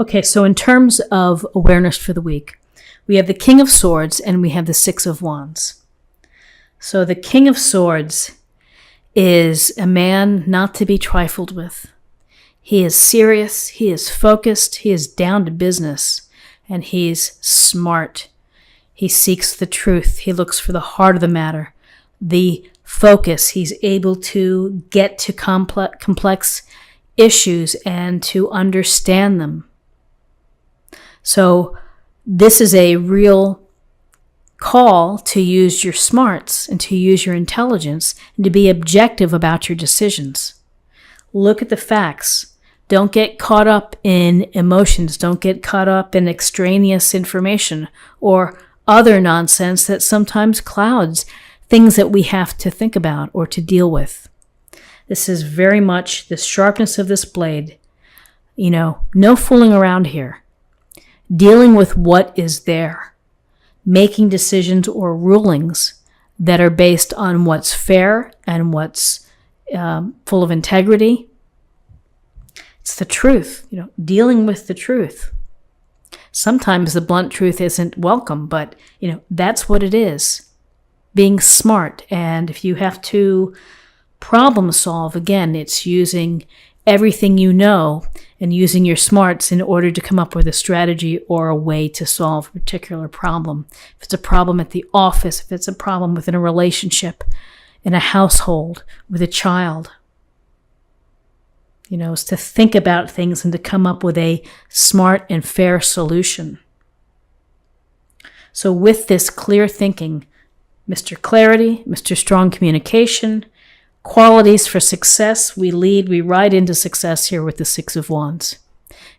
Okay, so in terms of awareness for the week, we have the King of Swords and we have the Six of Wands. So the King of Swords is a man not to be trifled with. He is serious, he is focused, he is down to business, and he's smart. He seeks the truth. He looks for the heart of the matter, the focus. He's able to get to complex issues and to understand them. So this is a real call to use your smarts and to use your intelligence and to be objective about your decisions. Look at the facts. Don't get caught up in emotions. Don't get caught up in extraneous information or other nonsense that sometimes clouds things that we have to think about or to deal with. This is very much the sharpness of this blade. No fooling around here. Dealing with what is there. Making decisions or rulings that are based on what's fair and what's full of integrity. It's the truth, dealing with the truth. Sometimes the blunt truth isn't welcome, but, that's what it is. Being smart. And if you have to problem solve, again, it's using everything you know and using your smarts in order to come up with a strategy or a way to solve a particular problem. If it's a problem at the office, if it's a problem within a relationship, in a household, with a child. Is to think about things and to come up with a smart and fair solution. So with this clear thinking, Mr. Clarity, Mr. Strong Communication, qualities for success, we ride into success here with the Six of Wands.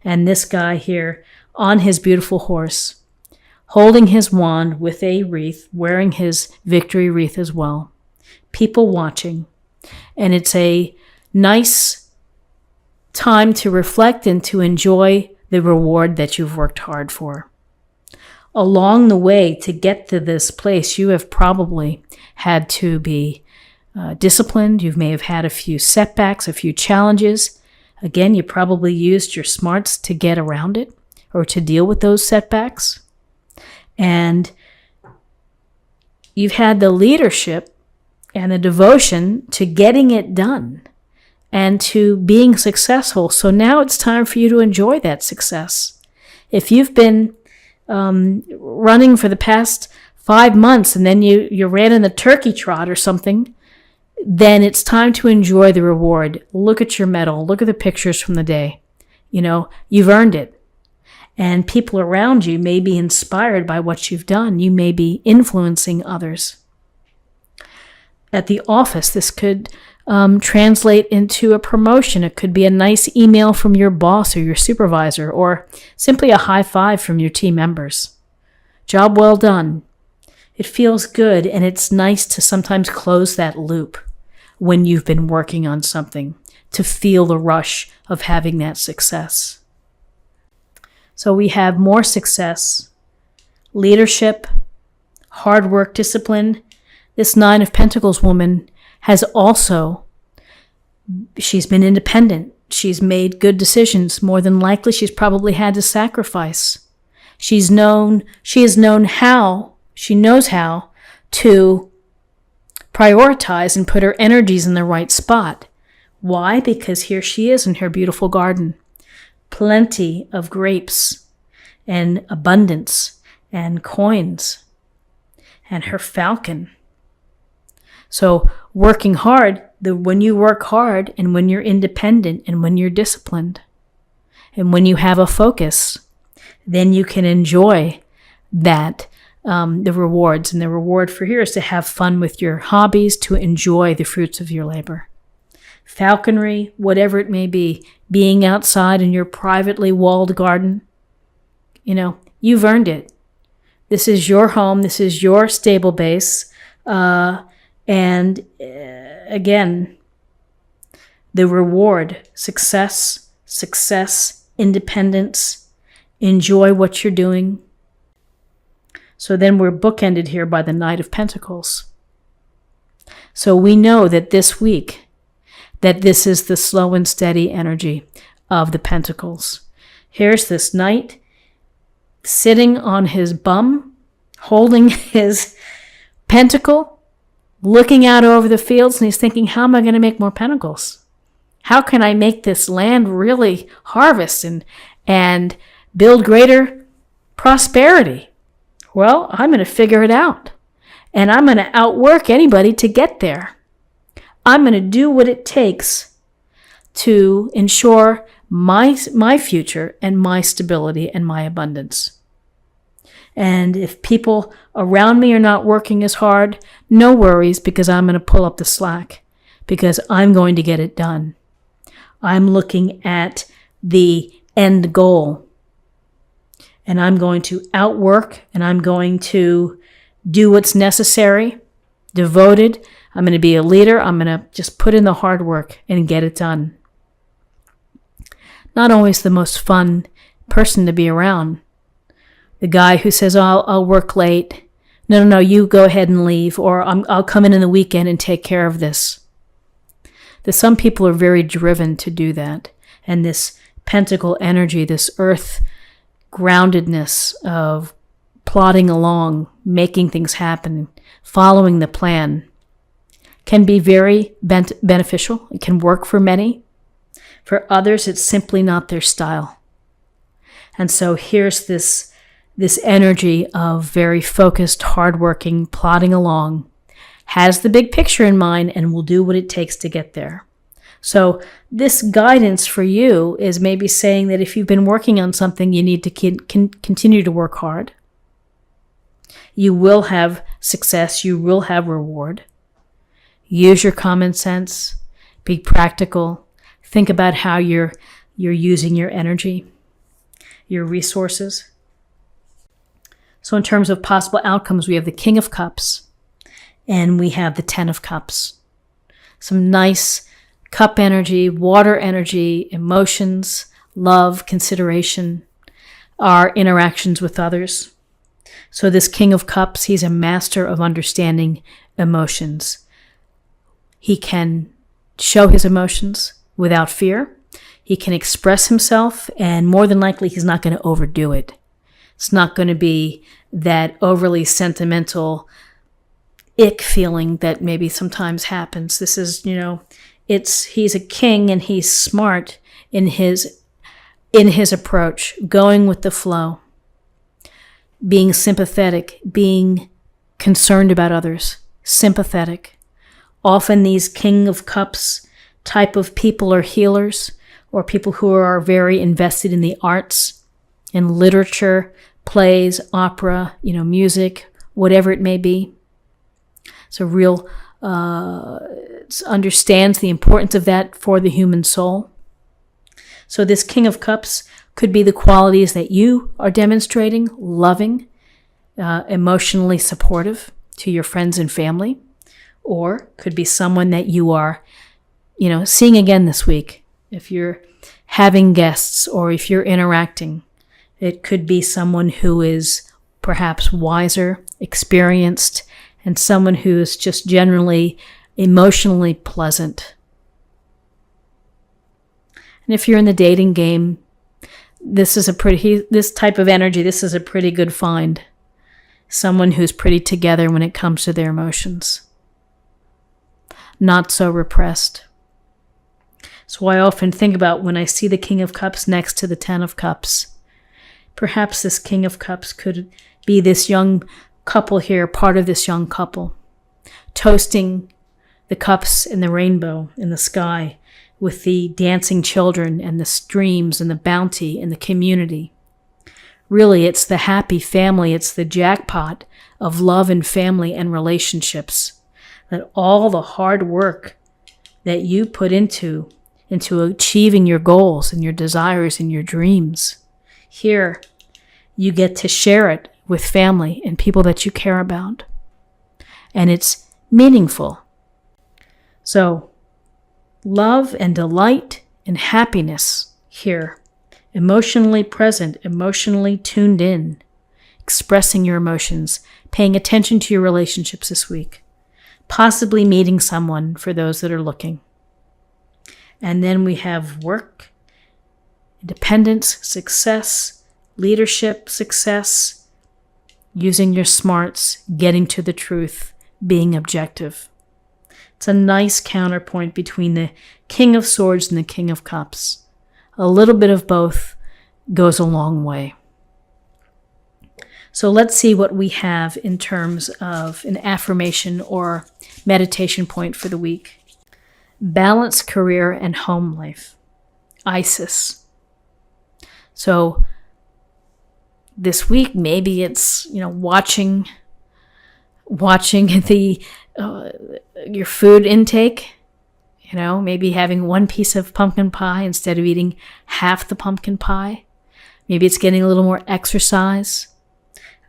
And this guy here on his beautiful horse, holding his wand with a wreath, wearing his victory wreath as well. People watching. And it's a nice time to reflect and to enjoy the reward that you've worked hard for. Along the way to get to this place, you have probably had to be disciplined. You may have had a few setbacks, a few challenges. Again, you probably used your smarts to get around it or to deal with those setbacks. And you've had the leadership and the devotion to getting it done and to being successful. So now it's time for you to enjoy that success. If you've been running for the past 5 months and then you ran in the turkey trot or something, then it's time to enjoy the reward. Look at your medal. Look at the pictures from the day. You've earned it. And people around you may be inspired by what you've done. You may be influencing others. At the office, this could translate into a promotion. It could be a nice email from your boss or your supervisor, or simply a high five from your team members. Job well done. It feels good, and it's nice to sometimes close that loop when you've been working on something, to feel the rush of having that success. So we have more success, leadership, hard work, discipline. This Nine of Pentacles woman has also, she's been independent. She's made good decisions. More than likely, she's probably had to sacrifice. She knows how to prioritize and put her energies in the right spot. Why? Because here she is in her beautiful garden. Plenty of grapes and abundance and coins and her falcon. So working hard, when you work hard and when you're independent and when you're disciplined and when you have a focus, then you can enjoy that, the rewards. And the reward for here is to have fun with your hobbies, to enjoy the fruits of your labor. Falconry, whatever it may be, being outside in your privately walled garden, you've earned it. This is your home. This is your stable base. And again, the reward, success, independence, enjoy what you're doing. So then we're bookended here by the Knight of Pentacles. So we know that this week, that this is the slow and steady energy of the Pentacles. Here's this knight sitting on his bum, holding his pentacle, looking out over the fields, and he's thinking, how am I going to make more pentacles? How can I make this land really harvest and build greater prosperity? Well, I'm going to figure it out. And I'm going to outwork anybody to get there. I'm going to do what it takes to ensure my future and my stability and my abundance. And if people around me are not working as hard, no worries, because I'm going to pull up the slack, because I'm going to get it done. I'm looking at the end goal, and I'm going to outwork, and I'm going to do what's necessary, devoted. I'm going to be a leader. I'm going to just put in the hard work and get it done. Not always the most fun person to be around. The guy who says, oh, I'll work late. No, you go ahead and leave, or I'll come in the weekend and take care of this. That some people are very driven to do that. And this pentacle energy, this earth groundedness of plodding along, making things happen, following the plan, can be very beneficial. It can work for many. For others, it's simply not their style. And so here's this energy of very focused, hardworking, plodding along, has the big picture in mind, and will do what it takes to get there. So this guidance for you is maybe saying that if you've been working on something, you need to continue to work hard. You will have success. You will have reward. Use your common sense. Be practical. Think about how you're using your energy, your resources. So in terms of possible outcomes, we have the King of Cups and we have the Ten of Cups. Some nice cup energy, water energy, emotions, love, consideration, our interactions with others. So this King of Cups, he's a master of understanding emotions. He can show his emotions without fear. He can express himself, and more than likely, he's not going to overdo it. It's not going to be that overly sentimental ick feeling that maybe sometimes happens. This is, he's a king and he's smart in his approach, going with the flow, being sympathetic, being concerned about others, sympathetic. Often these King of Cups type of people are healers, or people who are very invested in the arts, in literature, plays, opera, music, whatever it may be. So understands the importance of that for the human soul. So this King of Cups could be the qualities that you are demonstrating: loving, emotionally supportive to your friends and family, or could be someone that you are, seeing again this week. If you're having guests or if you're interacting, it could be someone who is perhaps wiser, experienced, and someone who is just generally emotionally pleasant. And if you're in the dating game, this type of energy, this is a pretty good find. Someone who's pretty together when it comes to their emotions. Not so repressed. So I often think about when I see the King of Cups next to the Ten of Cups. Perhaps this King of Cups could be this young couple here, part of this young couple, toasting the cups in the rainbow in the sky with the dancing children and the streams and the bounty and the community. Really, it's the happy family. It's the jackpot of love and family and relationships. That all the hard work that you put into achieving your goals and your desires and your dreams, here you get to share it with family and people that you care about. And it's meaningful. So, love and delight and happiness here. Emotionally present, emotionally tuned in, expressing your emotions, paying attention to your relationships this week, possibly meeting someone for those that are looking. And then we have work independence, success, leadership, success, using your smarts, getting to the truth, being objective. It's a nice counterpoint between the King of Swords and the King of Cups. A little bit of both goes a long way. So let's see what we have in terms of an affirmation or meditation point for the week. Balance career and home life. Isis. So this week, maybe it's, watching the your food intake. Maybe having one piece of pumpkin pie instead of eating half the pumpkin pie. Maybe it's getting a little more exercise.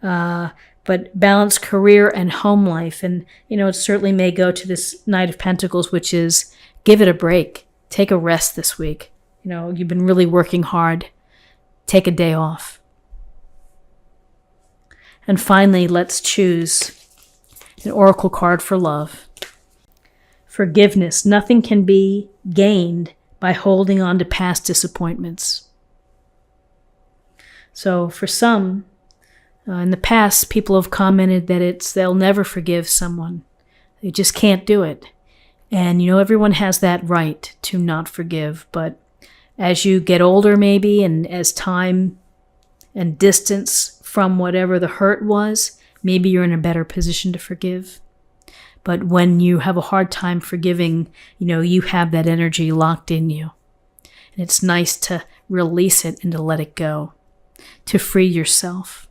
But balance career and home life. And, it certainly may go to this Knight of Pentacles, which is give it a break. Take a rest this week. You've been really working hard. Take a day off. And finally, let's choose an oracle card for love. Forgiveness. Nothing can be gained by holding on to past disappointments. So for some, in the past, people have commented that they'll never forgive someone. They just can't do it. And, everyone has that right to not forgive. But as you get older, maybe, and as time and distance from whatever the hurt was, maybe you're in a better position to forgive. But when you have a hard time forgiving, you have that energy locked in you. And it's nice to release it and to let it go, to free yourself.